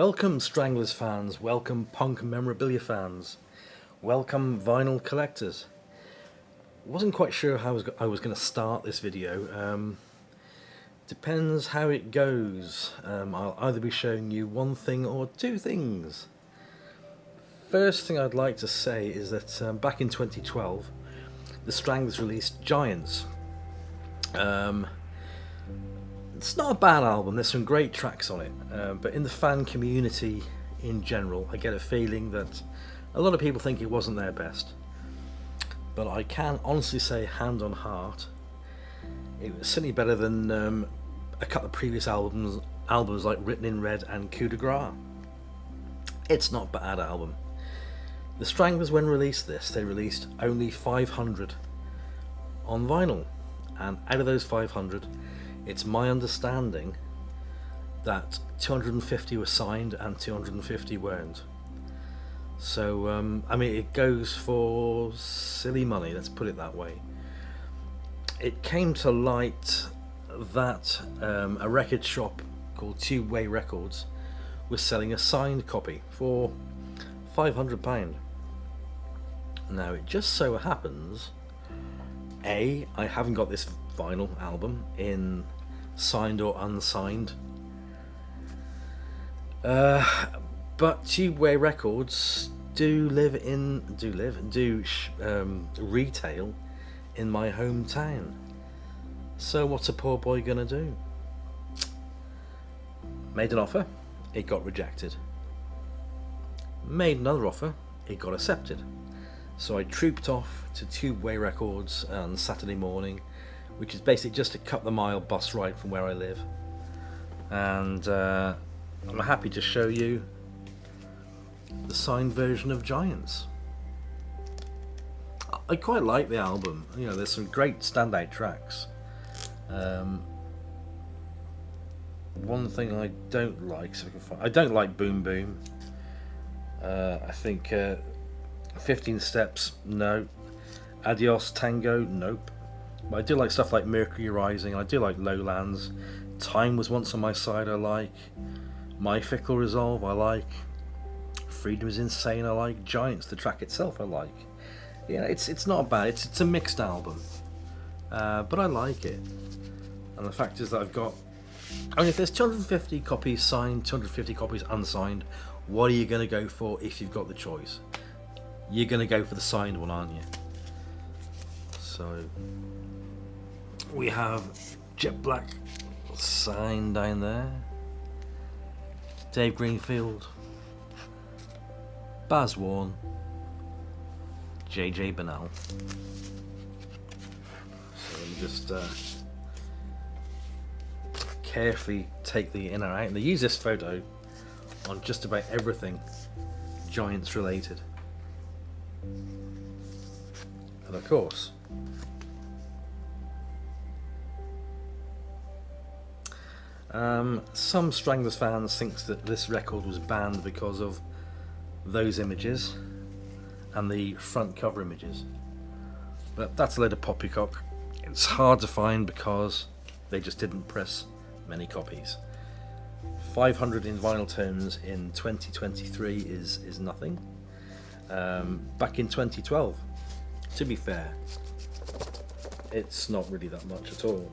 Welcome Stranglers fans, welcome punk memorabilia fans, welcome vinyl collectors. Wasn't quite sure how I was going to start this video. Depends how it goes. I'll either be showing you one thing or two things. First thing I'd like to say is that back in 2012 the Stranglers released Giants. It's not a bad album, there's some great tracks on it, but in the fan community in general I get a feeling that a lot of people think it wasn't their best. But I can honestly say, hand on heart, it was certainly better than a couple of previous albums like Written in Red and Coup de Grace. It's not a bad album. The Stranglers, when released this, they released only 500 on vinyl, and out of those 500, it's my understanding that 250 were signed and 250 weren't. So, I mean, it goes for silly money, let's put it that way. It came to light that a record shop called Tubeway Records was selling a signed copy for £500. Now, it just so happens, I haven't got this vinyl album in signed or unsigned, but Tubeway Records do retail in my hometown. So what's a poor boy gonna do? Made an offer, it got rejected. Made another offer, it got accepted. So I trooped off to Tubeway Records on Saturday morning, which is basically just a couple-of-mile bus ride from where I live. And I'm happy to show you the signed version of Giants. I quite like the album. You know, there's some great standout tracks. One thing I don't like, I don't like Boom Boom. I think 15 Steps, no. Adios Tango, nope. But I do like stuff like Mercury Rising. I do like Lowlands. Time Was Once on My Side, I like. My Fickle Resolve, I like. Freedom Is Insane, I like. Giants, the track itself, I like. Yeah, it's not bad. It's a mixed album, but I like it. And the fact is that I've got, I mean, if there's 250 copies signed, 250 copies unsigned, what are you going to go for if you've got the choice? You're going to go for the signed one, aren't you? So we have Jet Black signed down there, Dave Greenfield, Baz Warren, JJ Bernal. So let me just carefully take the inner out, and they use this photo on just about everything Giants related. And of course, some Stranglers fans think that this record was banned because of those images and the front cover images, but that's a load of poppycock. It's hard to find because they just didn't press many copies. 500 in vinyl terms in 2023 is nothing. Back in 2012, to be fair, it's not really that much at all.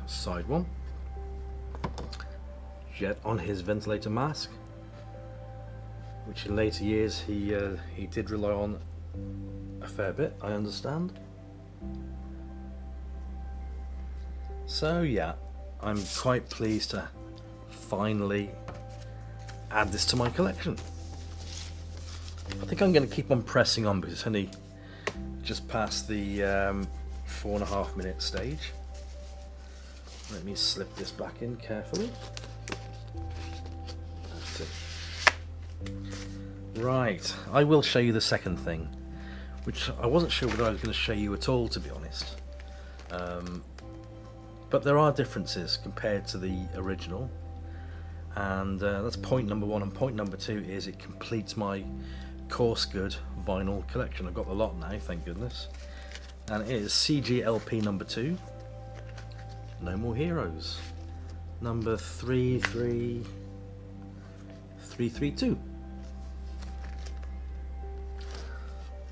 Side one, Jet on his ventilator mask, which in later years he did rely on a fair bit, I understand. So yeah, I'm quite pleased to finally add this to my collection. I think I'm going to keep on pressing on because it's only just past the 4.5 minute stage. Let me slip this back in carefully. That's it. Right, I will show you the second thing, which I wasn't sure whether I was going to show you at all, to be honest. But there are differences compared to the original, and that's point number one. And point number two is it completes my Coursegood vinyl collection. I've got the lot now, thank goodness. and it is CGLP number 2, No More Heroes, number 33332.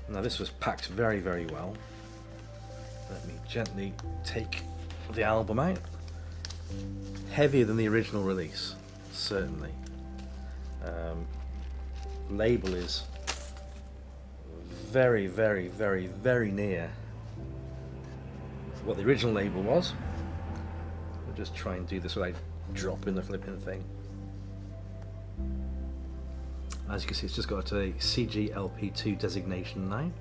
Now this was packed very, very well. Let me gently take the album out. Heavier than the original release, certainly. Label is very, very, very, very near what the original label was. I'll just try and do this without dropping the flipping thing. As you can see, it's just got a CGLP2 designation now.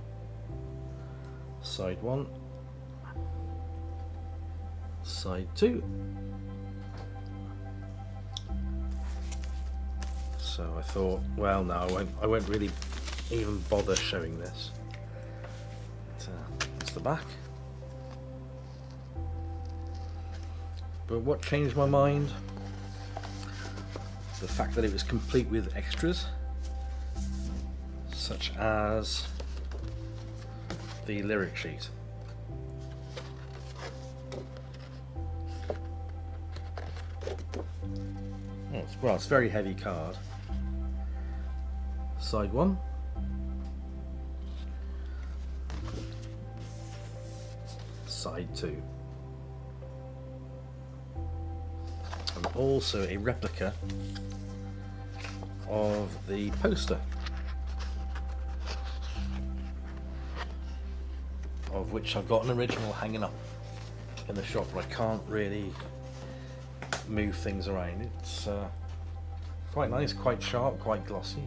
Side 1, side 2. So I thought, well, no, I won't really even bother showing this. That's the back. But what changed my mind? The fact that it was complete with extras, such as the lyric sheet. Well, it's a very heavy card. Side 1. Side 2. And also a replica of the poster, of which I've got an original hanging up in the shop, but I can't really move things around. It's quite nice, quite sharp, quite glossy.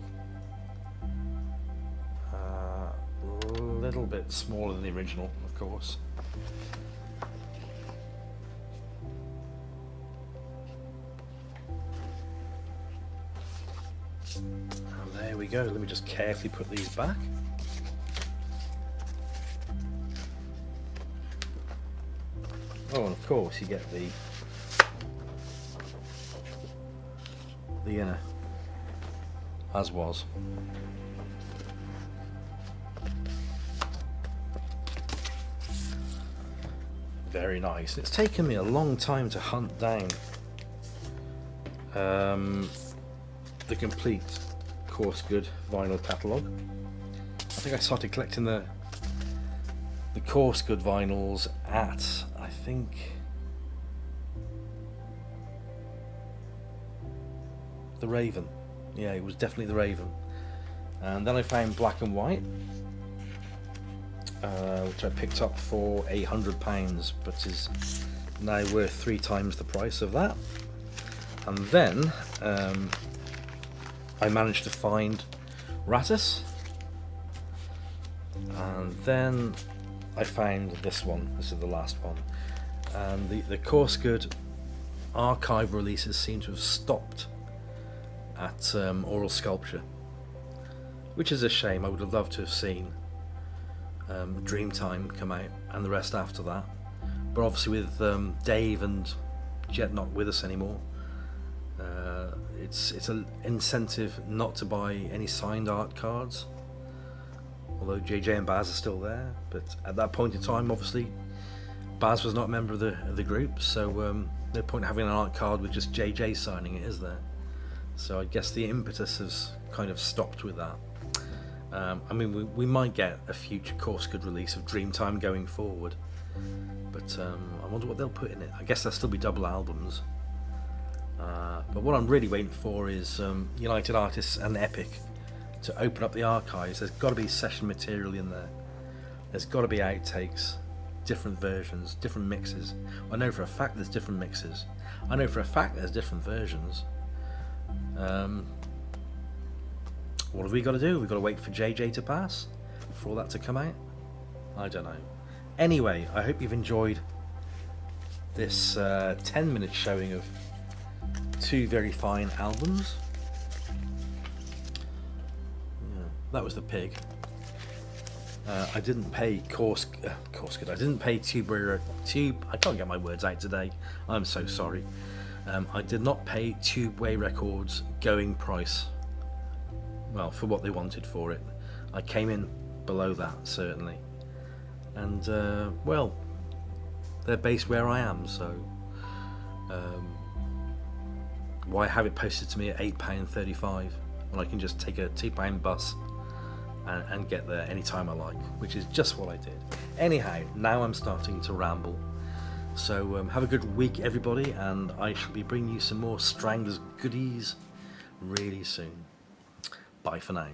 A little bit smaller than the original, of course. And there we go. Let me just carefully put these back. Oh, and of course you get the inner, as was. Very nice. It's taken me a long time to hunt down the complete Coursegood vinyl catalogue. I think I started collecting the Coursegood vinyls at, I think, the Raven. Yeah, it was definitely the Raven. And then I found Black and White, which I picked up for £100, but is now worth 3 times the price of that. And then I managed to find Rattus, and then I found this one. This is the last one. And the Coursegood archive releases seem to have stopped at Oral Sculpture, which is a shame. I would have loved to have seen Dreamtime come out and the rest after that, but obviously with Dave and Jet not with us anymore, it's an incentive not to buy any signed art cards, although JJ and Baz are still there. But at that point in time, obviously Baz was not a member of the group, so no point having an art card with just JJ signing it, is there? So I guess the impetus has kind of stopped with that. I mean, we might get a future Coursegood release of Dreamtime going forward, but I wonder what they'll put in it. I guess there'll still be double albums. But what I'm really waiting for is United Artists and Epic to open up the archives. There's got to be session material in there. There's got to be outtakes, different versions, different mixes. I know for a fact there's different mixes. I know for a fact there's different versions. What have we got to do? We've got to wait for JJ to pass for all that to come out? I don't know. Anyway, I hope you've enjoyed this 10-minute showing of 2 very fine albums. Yeah, that was the pig. I didn't pay Coursegood. I didn't pay Tube. I can't get my words out today. I'm so sorry. I did not pay Tubeway Records going price. Well, for what they wanted for it. I came in below that, certainly. and well, they're based where I am, so why have it posted to me at £8.35 when I can just take a £2 bus and get there anytime I like, which is just what I did. Anyhow, now I'm starting to ramble, so have a good week everybody, and I shall be bringing you some more Stranglers goodies really soon. Bye for now.